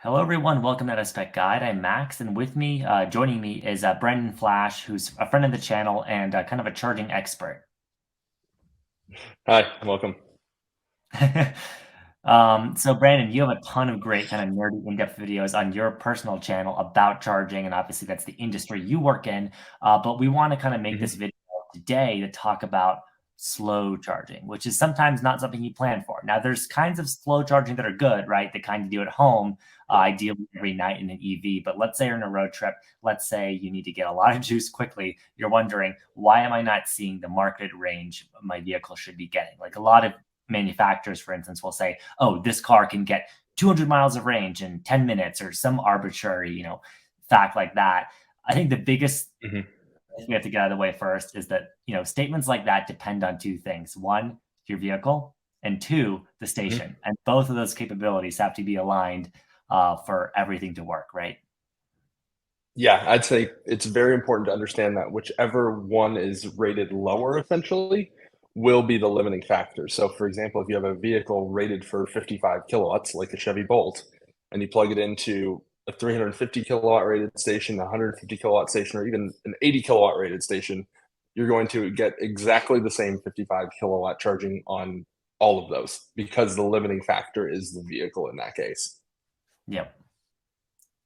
Hello, everyone. Welcome to the Spec Guide. I'm Max, and with me, joining me is Brendan Flash, who's a friend of the channel and kind of a charging expert. Hi, welcome. So Brandon, you have a ton of great kind of nerdy in-depth videos on your personal channel about charging, and obviously that's the industry you work in. But we want to kind of make this hmm video today to talk about slow charging, which is sometimes not something you plan for. Now, there's kinds of slow charging that are good, right? The kind you do at home, ideally every night in an EV. But let's say you're on a road trip. Let's say you need to get a lot of juice quickly. You're wondering, why am I not seeing the marketed range my vehicle should be getting? Like a lot of manufacturers, for instance, will say, oh, this car can get 200 miles of range in 10 minutes or some arbitrary, fact like that. I think the biggest hmm we have to get out of the way first is that, statements like that depend on two things. One, your vehicle, and two, the hmm station. And both of those capabilities have to be aligned for everything to work, right? Yeah, I'd say it's very important to understand that whichever one is rated lower, essentially, will be the limiting factor. So, for example, if you have a vehicle rated for 55 kilowatts, like a Chevy Bolt, and you plug it into a 350 kilowatt rated station, a 150 kilowatt station, or even an 80 kilowatt rated station, you're going to get exactly the same 55 kilowatt charging on all of those because the limiting factor is the vehicle in that case. Yep.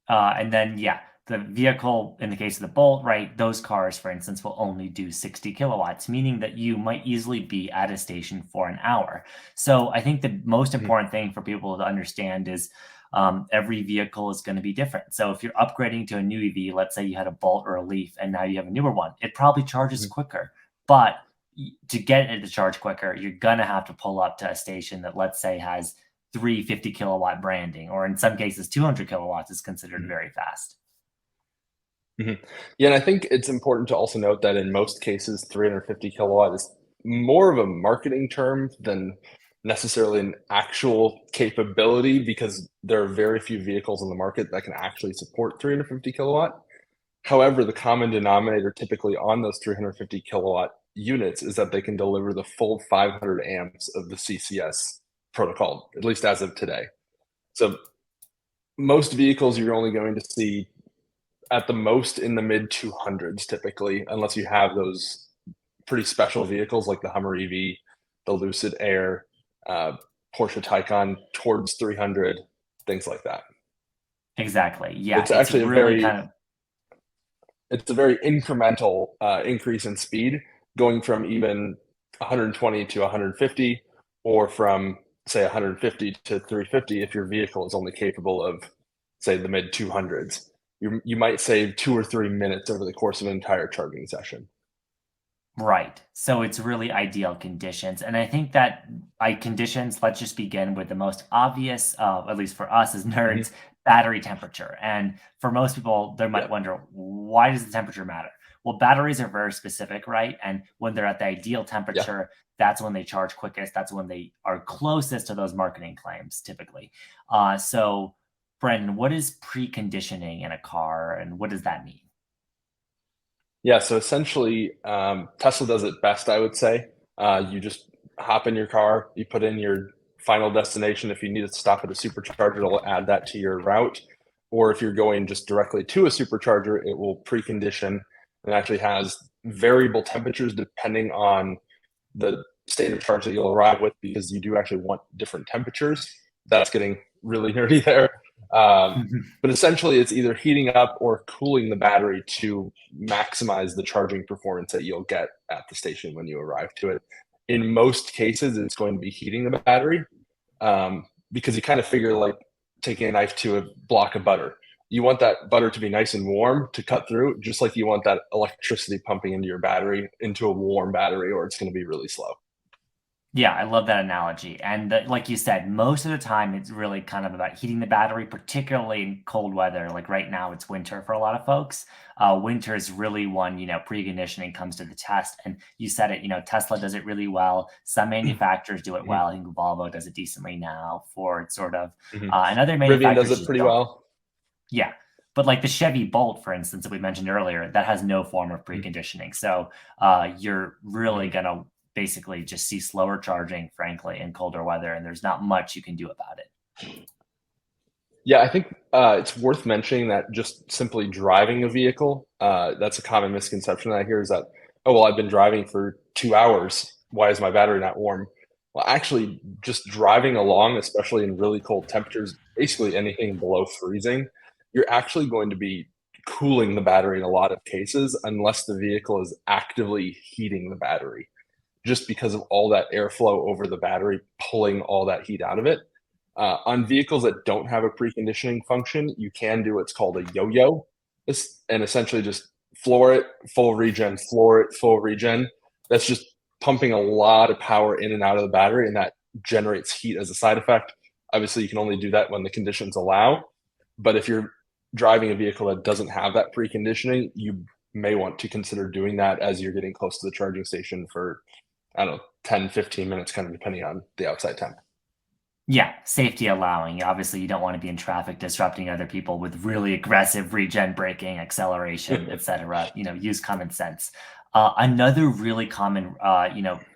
And then, yeah, the vehicle, in the case of the Bolt, right, those cars, for instance, will only do 60 kilowatts, meaning that you might easily be at a station for an hour. So I think the most Mhm. important thing for people to understand is every vehicle is going to be different. So if you're upgrading to a new EV, let's say you had a Bolt or a Leaf and now you have a newer one, it probably charges Mhm. quicker. But to get it to charge quicker, you're going to have to pull up to a station that, let's say, has 350 kilowatt branding, or in some cases, 200 kilowatts is considered Mhm. very fast. Mhm. Yeah, and I think it's important to also note that in most cases, 350 kilowatt is more of a marketing term than necessarily an actual capability because there are very few vehicles on the market that can actually support 350 kilowatt. However, the common denominator typically on those 350 kilowatt units is that they can deliver the full 500 amps of the CCS protocol, at least as of today. So most vehicles you're only going to see at the most in the mid 200s typically, unless you have those pretty special vehicles like the Hummer EV, the Lucid Air, uh, Porsche Taycan towards 300, things like that. Exactly. Yeah, It's it's actually really kind of a very incremental increase in speed, going from even 120 to 150, or from say 150 to 350 if your vehicle is only capable of say the mid 200s. You might save 2 or 3 minutes over the course of an entire charging session. right. So it's really ideal conditions. And I think that by conditions, let's just begin with the most obvious, at least for us as Mhm. nerds, battery temperature. And for most people, they might Yeah. wonder, why does the temperature matter? Well, batteries are very specific, right? And when they're at the ideal Yeah. temperature, that's when they charge quickest. That's when they are closest to those marketing claims, typically. So, Brendan, what is preconditioning in a car, and what does that mean? Yeah, so essentially, Tesla does it best, I would say. You just hop in your car, you put in your final destination. If you need to stop at a supercharger, it'll add that to your route. Or if you're going just directly to a supercharger, it will precondition and actually has variable temperatures depending on the state of charge that you'll arrive with, because you do actually want different temperatures. That's getting really nerdy there. But essentially, it's either heating up or cooling the battery to maximize the charging performance that you'll get at the station when you arrive to it. In most cases, it's going to be heating the battery, because you kind of figure like taking a knife to a block of butter. You want that butter to be nice and warm to cut through, just like you want that electricity pumping into your battery, into a warm battery, or it's going to be really slow. Yeah, I love that analogy. And like you said, most of the time it's really kind of about heating the battery, particularly in cold weather. Like right now, it's winter for a lot of folks. Winter is really one, preconditioning comes to the test. And you said it, Tesla does it really well. Some manufacturers do it Mhm, well. I think Volvo does it decently now. Ford sort of, mhm. and other Rivian does manufacturers it just pretty don't. well. Yeah. But like the Chevy Bolt, for instance, that we mentioned earlier, that has no form of Mhm, preconditioning. So you're really mhm. going to basically just see slower charging, frankly, in colder weather, and there's not much you can do about it. Yeah, I think it's worth mentioning that just simply driving a vehicle, that's a common misconception that I hear is that, oh, well, I've been driving for 2 hours. Why is my battery not warm? Well, actually, just driving along, especially in really cold temperatures, basically anything below freezing, you're actually going to be cooling the battery in a lot of cases unless the vehicle is actively heating the battery, just because of all that airflow over the battery pulling all that heat out of it. On vehicles that don't have a preconditioning function, you can do what's called a yo-yo, and essentially just floor it, full regen, floor it, full regen. That's just pumping a lot of power in and out of the battery, and that generates heat as a side effect. Obviously, you can only do that when the conditions allow. But if you're driving a vehicle that doesn't have that preconditioning, you may want to consider doing that as you're getting close to the charging station for, I don't know, 10, 15 minutes, kind of depending on the outside temp. Yeah, safety allowing. Obviously, you don't want to be in traffic disrupting other people with really aggressive regen braking, acceleration, etc. Use common sense. Another really common,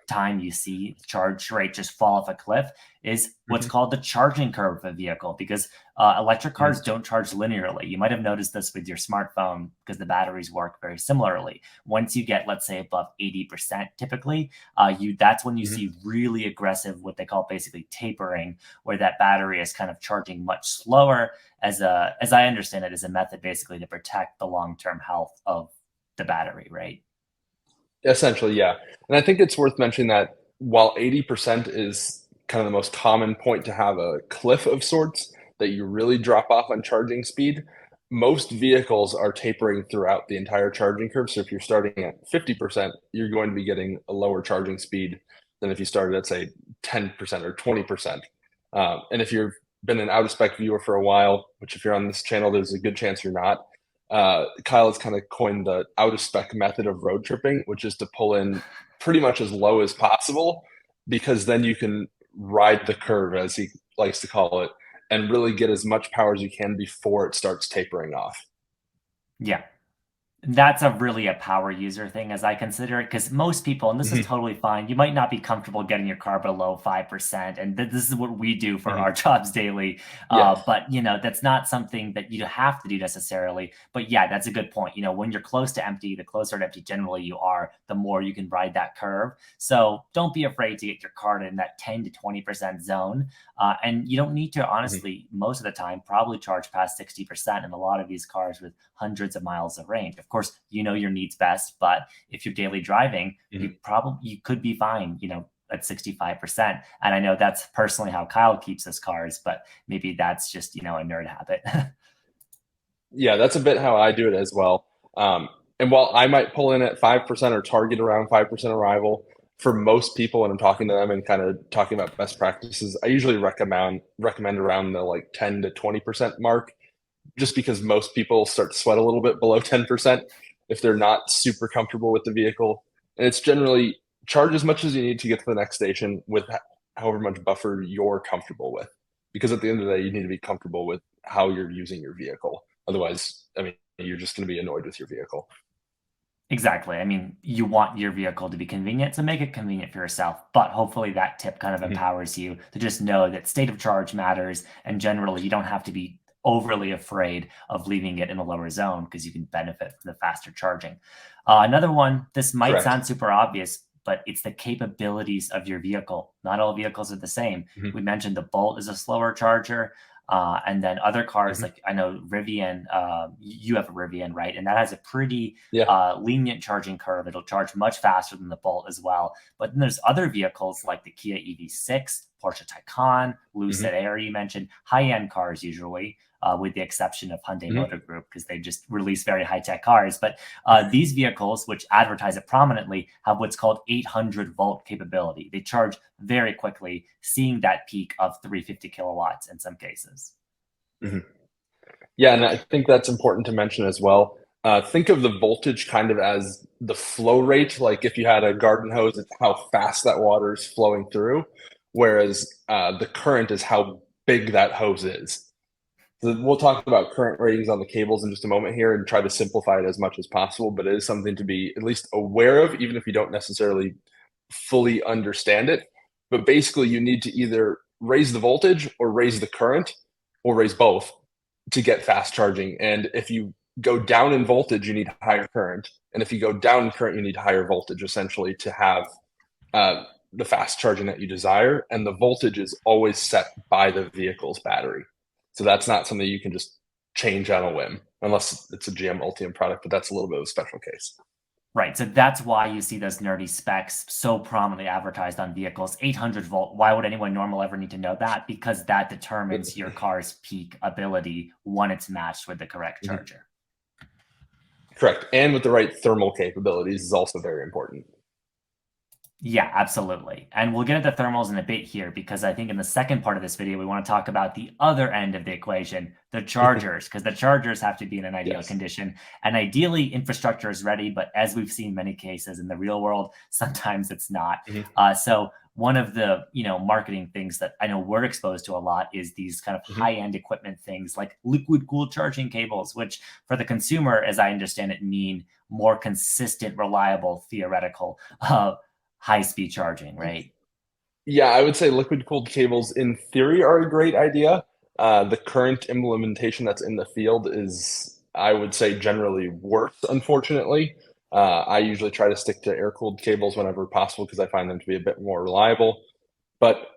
time you see charge rate just fall off a cliff is what's Mhm, called the charging curve of a vehicle, because electric mhm, cars don't charge linearly. You might have noticed this with your smartphone because the batteries work very similarly. Once you get, let's say, above 80%, typically, that's when you mhm. see really aggressive, what they call basically tapering, where that battery is kind of charging much slower as I understand it, is a method basically to protect the long-term health of the battery, right? Essentially, yeah. And I think it's worth mentioning that while 80% is kind of the most common point to have a cliff of sorts that you really drop off on charging speed, most vehicles are tapering throughout the entire charging curve. So if you're starting at 50%, you're going to be getting a lower charging speed than if you started at, say, 10% or 20%. And if you've been an out of spec viewer for a while, which if you're on this channel, there's a good chance you're not, Kyle has kind of coined the out of spec method of road tripping, which is to pull in pretty much as low as possible, because then you can ride the curve, as he likes to call it, and really get as much power as you can before it starts tapering off. Yeah. That's a power user thing, as I consider it, because most people, and this is Mhm, totally fine, you might not be comfortable getting your car below 5%, and this is what we do for mhm. our jobs daily. Yeah. But that's not something that you have to do necessarily. But yeah, that's a good point. When you're close to empty, the closer to empty generally you are, the more you can ride that curve. So don't be afraid to get your car in that 10 to 20% zone. And you don't need to, Mhm, honestly, most of the time, probably charge past 60% in a lot of these cars with hundreds of miles of range. Of course, you know your needs best, but if you're daily driving, mhm. you could be fine, at 65%. And I know that's personally how Kyle keeps his cars, but maybe that's just, a nerd habit. Yeah, that's a bit how I do it as well. And while I might pull in at 5% or target around 5% arrival, for most people when I'm talking to them and kind of talking about best practices, I usually recommend around the like 10 to 20% mark, just because most people start to sweat a little bit below 10% if they're not super comfortable with the vehicle. And it's generally charge as much as you need to get to the next station with however much buffer you're comfortable with. Because at the end of the day, you need to be comfortable with how you're using your vehicle. Otherwise, I mean, you're just going to be annoyed with your vehicle. Exactly. I mean, you want your vehicle to be convenient, so make it convenient for yourself. But hopefully, that tip kind of Mhm. empowers you to just know that state of charge matters. And generally, you don't have to be overly afraid of leaving it in a lower zone because you can benefit from the faster charging. Another one, this might Correct. sound super obvious, but it's the capabilities of your vehicle. Not all vehicles are the same. Mhm. We mentioned the Bolt is a slower charger. And then other cars, Mhm. like I know Rivian, you have a Rivian, right? And that has a pretty Yeah. lenient charging curve. It'll charge much faster than the Bolt as well. But then there's other vehicles like the Kia EV6, Porsche Taycan, Mhm. Lucid Air, you mentioned, high-end cars usually, with the exception of Hyundai Mhm. Motor Group, because they just release very high-tech cars. But these vehicles, which advertise it prominently, have what's called 800-volt capability. They charge very quickly, seeing that peak of 350 kilowatts in some cases. Mhm. Yeah, and I think that's important to mention as well. Think of the voltage kind of as the flow rate. Like if you had a garden hose, it's how fast that water is flowing through, whereas the current is how big that hose is. So we'll talk about current ratings on the cables in just a moment here and try to simplify it as much as possible, but it is something to be at least aware of, even if you don't necessarily fully understand it. But basically, you need to either raise the voltage or raise the current, or raise both to get fast charging. And if you go down in voltage, you need higher current. And if you go down in current, you need higher voltage essentially to have the fast charging that you desire. And the voltage is always set by the vehicle's battery. So that's not something you can just change on a whim, unless it's a GM Ultium product, but that's a little bit of a special case. Right. So that's why you see those nerdy specs so prominently advertised on vehicles. 800 volt. Why would anyone normal ever need to know that? Because that determines your car's peak ability when it's matched with the correct charger. Correct. And with the right thermal capabilities is also very important. Yeah, absolutely. And we'll get into thermals in a bit here because I think in the second part of this video, we want to talk about the other end of the equation, the chargers, because the chargers have to be in an ideal condition. And ideally, infrastructure is ready. But as we've seen many cases in the real world, sometimes it's not. So one of the marketing things that I know we're exposed to a lot is these kind of high-end equipment things like liquid cooled charging cables, which for the consumer, as I understand it, mean more consistent, reliable, theoretical high-speed charging, right? Yeah, I would say liquid cooled cables in theory are a great idea. The current implementation that's in the field is, I would say, generally worse, unfortunately. I usually try to stick to air-cooled cables whenever possible because I find them to be a bit more reliable. But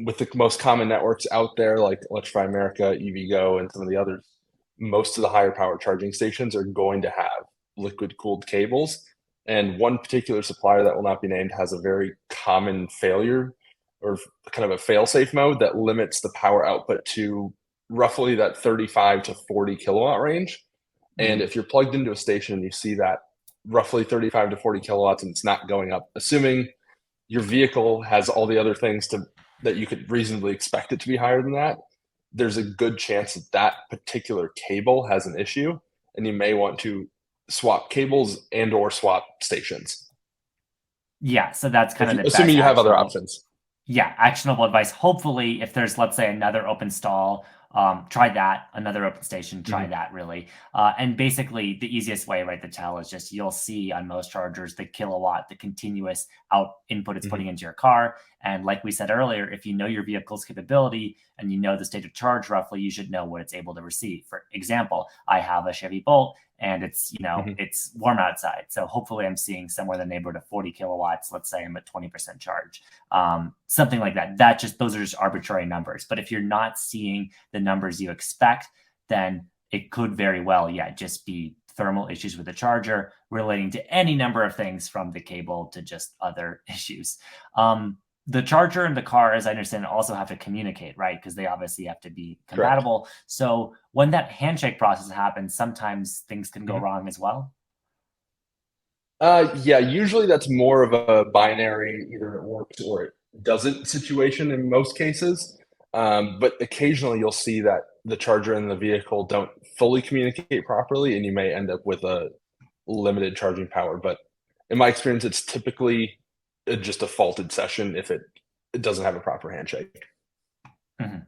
with the most common networks out there, like Electrify America, EVgo, and some of the others, most of the higher power charging stations are going to have liquid cooled cables. And one particular supplier that will not be named has a very common failure or kind of a fail-safe mode that limits the power output to roughly that 35 to 40 kilowatt range. And if you're plugged into a station and you see that roughly 35 to 40 kilowatts and it's not going up, assuming your vehicle has all the other things that you could reasonably expect it to be higher than that, there's a good chance that that particular cable has an issue, and you may want to swap cables and or swap stations. Yeah, so that's kind of the assuming you have other options. Yeah, actionable advice. Hopefully, if there's, let's say, another open stall, try that. Another open station, try that, really. And basically, the easiest way, right, to tell is just you'll see on most chargers the kilowatt, the continuous input it's putting into your car. And like we said earlier, if you know your vehicle's capability and you know the state of charge roughly, you should know what it's able to receive. For example, I have a Chevy Bolt and it's, it's warm outside. So hopefully I'm seeing somewhere in the neighborhood of 40 kilowatts. Let's say I'm at 20% charge, something like that. Those are just arbitrary numbers. But if you're not seeing the numbers you expect, then it could very well, just be thermal issues with the charger relating to any number of things from the cable to just other issues. The charger and the car, as I understand, also have to communicate, right? Because they obviously have to be compatible. Correct. So when that handshake process happens, sometimes things can go wrong as well. Yeah, usually that's more of a binary, either it works or it doesn't situation in most cases. But occasionally you'll see that the charger and the vehicle don't fully communicate properly, and you may end up with a limited charging power. But in my experience, it's typically just a faulted session if it doesn't have a proper handshake. But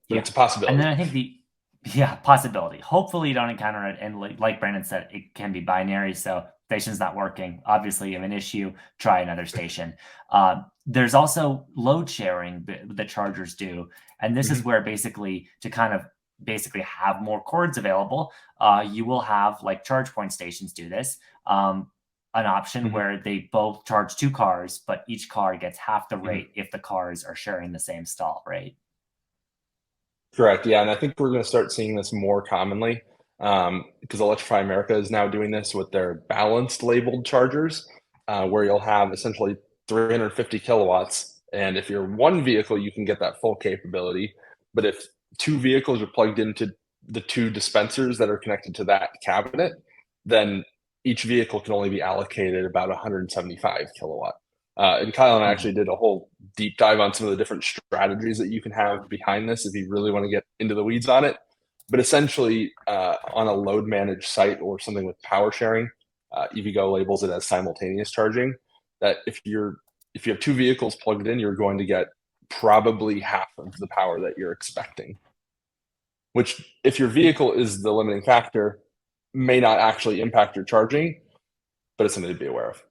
it's a possibility. And then I think possibility. Hopefully you don't encounter it. And like Brandon said, it can be binary. So station's not working. Obviously you have an issue, try another station. There's also load sharing the chargers do. And this is where basically to kind of have more cords available, you will have like charge point stations do this. An option where they both charge two cars, but each car gets half the rate if the cars are sharing the same stall, right? Correct. Yeah. And I think we're going to start seeing this more commonly because Electrify America is now doing this with their balanced labeled chargers, where you'll have essentially 350 kilowatts. And if you're one vehicle, you can get that full capability. But if two vehicles are plugged into the two dispensers that are connected to that cabinet, then each vehicle can only be allocated about 175 kilowatt. And Kyle and I actually did a whole deep dive on some of the different strategies that you can have behind this if you really want to get into the weeds on it. But essentially, on a load managed site or something with power sharing, EVgo labels it as simultaneous charging. That if you have two vehicles plugged in, you're going to get probably half of the power that you're expecting. Which, if your vehicle is the limiting factor, may not actually impact your charging, but it's something to be aware of.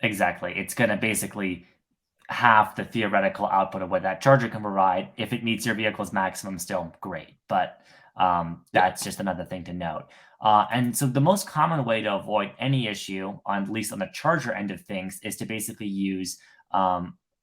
Exactly. It's going to basically half the theoretical output of what that charger can provide. If it meets your vehicle's maximum, still great. But that's just another thing to note. And so the most common way to avoid any issue, at least on the charger end of things, is to basically use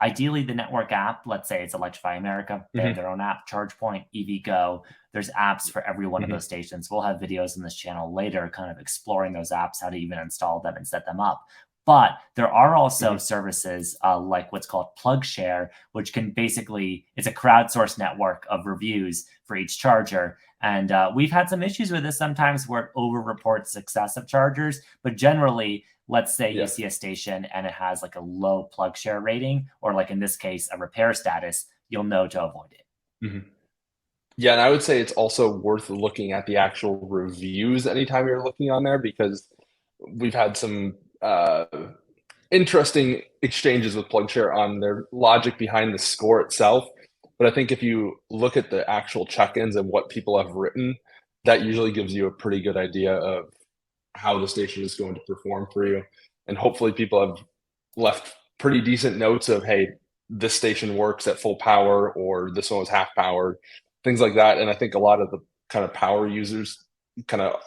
ideally the network app. Let's say it's Electrify America. They have their own app, ChargePoint, EVgo. There's apps for every one of those stations. We'll have videos on this channel later kind of exploring those apps, how to even install them and set them up. But there are also services like what's called PlugShare, which can basically, it's a crowdsourced network of reviews for each charger. And we've had some issues with this sometimes where it over-reports success of chargers. But generally, let's say you see a station and it has like a low PlugShare rating, or like in this case, a repair status, you'll know to avoid it. Yeah, and I would say it's also worth looking at the actual reviews anytime you're looking on there, because we've had some interesting exchanges with PlugShare on their logic behind the score itself. But I think if you look at the actual check-ins and what people have written, that usually gives you a pretty good idea of how the station is going to perform for you. And hopefully people have left pretty decent notes of, hey, this station works at full power, or this one was half powered, things like that. And I think a lot of the kind of power users kind of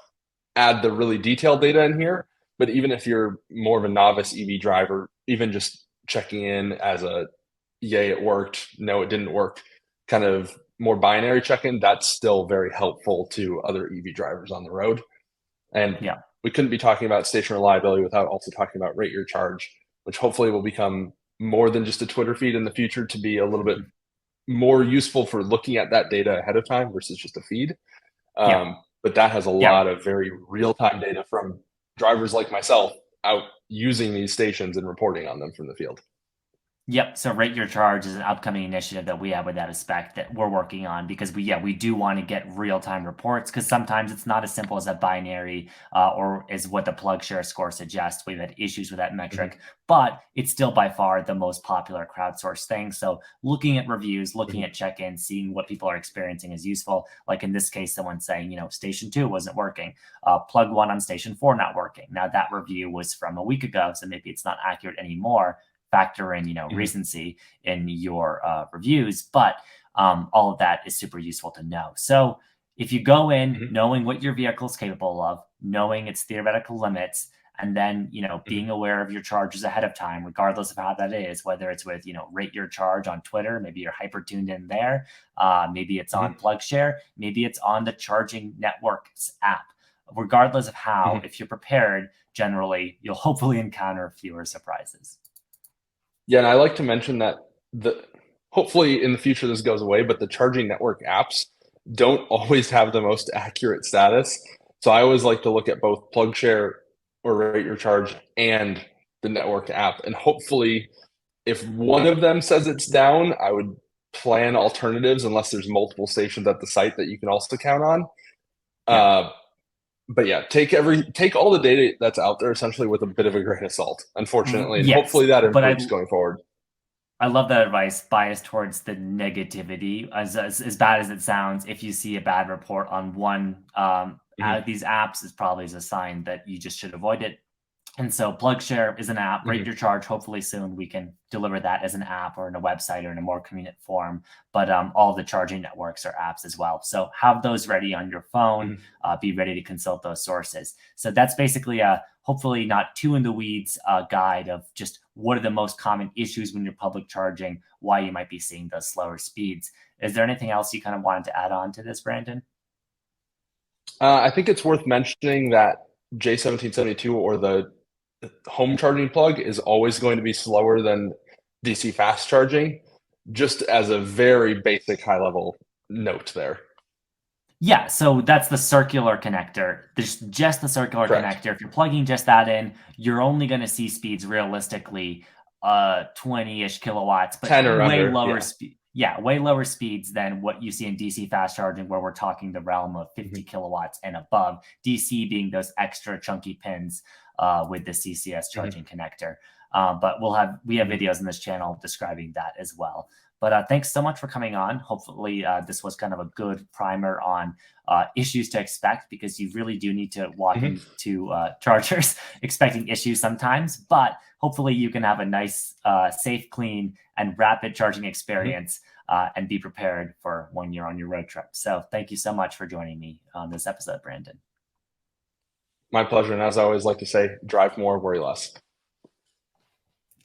add the really detailed data in here. But even if you're more of a novice EV driver, even just checking in as a, yay, it worked, no, it didn't work, kind of more binary check-in, that's still very helpful to other EV drivers on the road. And we couldn't be talking about station reliability without also talking about Rate Your Charge, which hopefully will become more than just a Twitter feed in the future, to be a little bit more useful for looking at that data ahead of time versus just a feed. But that has a lot of very real-time data from drivers like myself out using these stations and reporting on them from the field. Yep. So Rate Your Charge is an upcoming initiative that we have with that aspect that we're working on, because we do want to get real-time reports, because sometimes it's not as simple as a binary or is what the PlugShare score suggests. We've had issues with that metric, but it's still by far the most popular crowdsourced thing. So looking at reviews, looking at check-ins, seeing what people are experiencing is useful. Like in this case, someone saying, station 2 wasn't working, plug 1 on station 4 not working. Now that review was from a week ago, so maybe it's not accurate anymore. Factor in, recency in your reviews, but all of that is super useful to know. So if you go in knowing what your vehicle is capable of, knowing its theoretical limits, and then, being aware of your charges ahead of time, regardless of how that is, whether it's with, Rate Your Charge on Twitter, maybe you're hyper tuned in there, maybe it's on PlugShare, maybe it's on the Charging Network's app. Regardless of how, if you're prepared, generally, you'll hopefully encounter fewer surprises. Yeah, and I like to mention that hopefully in the future this goes away, but the Charging Network apps don't always have the most accurate status. So I always like to look at both PlugShare or Rate Your Charge and the network app. And hopefully if one of them says it's down, I would plan alternatives unless there's multiple stations at the site that you can also count on. But yeah, take all the data that's out there essentially with a bit of a grain of salt, unfortunately. And hopefully that improves going forward. I love that advice, biased towards the negativity. As bad as it sounds, if you see a bad report on one out of these apps, it probably is a sign that you just should avoid it. And so PlugShare is an app. Rate Your Charge, hopefully soon we can deliver that as an app or in a website or in a more convenient form. But all the charging networks are apps as well. So have those ready on your phone. Be ready to consult those sources. So that's basically a hopefully not too in the weeds guide of just what are the most common issues when you're public charging, why you might be seeing those slower speeds. Is there anything else you kind of wanted to add on to this, Brandon? I think it's worth mentioning that J1772 or the home charging plug is always going to be slower than DC fast charging, just as a very basic high level note there. Yeah, so that's the circular connector. There's just the circular connector. If you're plugging just that in, you're only going to see speeds realistically 20-ish kilowatts, but 10 or way under, lower speed. Yeah, way lower speeds than what you see in DC fast charging, where we're talking the realm of 50 kilowatts and above. DC being those extra chunky pins with the CCS charging connector. But we have videos in this channel describing that as well. But thanks so much for coming on. Hopefully this was kind of a good primer on issues to expect, because you really do need to walk into chargers expecting issues sometimes. But hopefully you can have a nice, safe, clean, and rapid charging experience and be prepared for when you're on your road trip. So thank you so much for joining me on this episode, Brandon. My pleasure. And as I always like to say, drive more, worry less.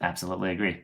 Absolutely agree.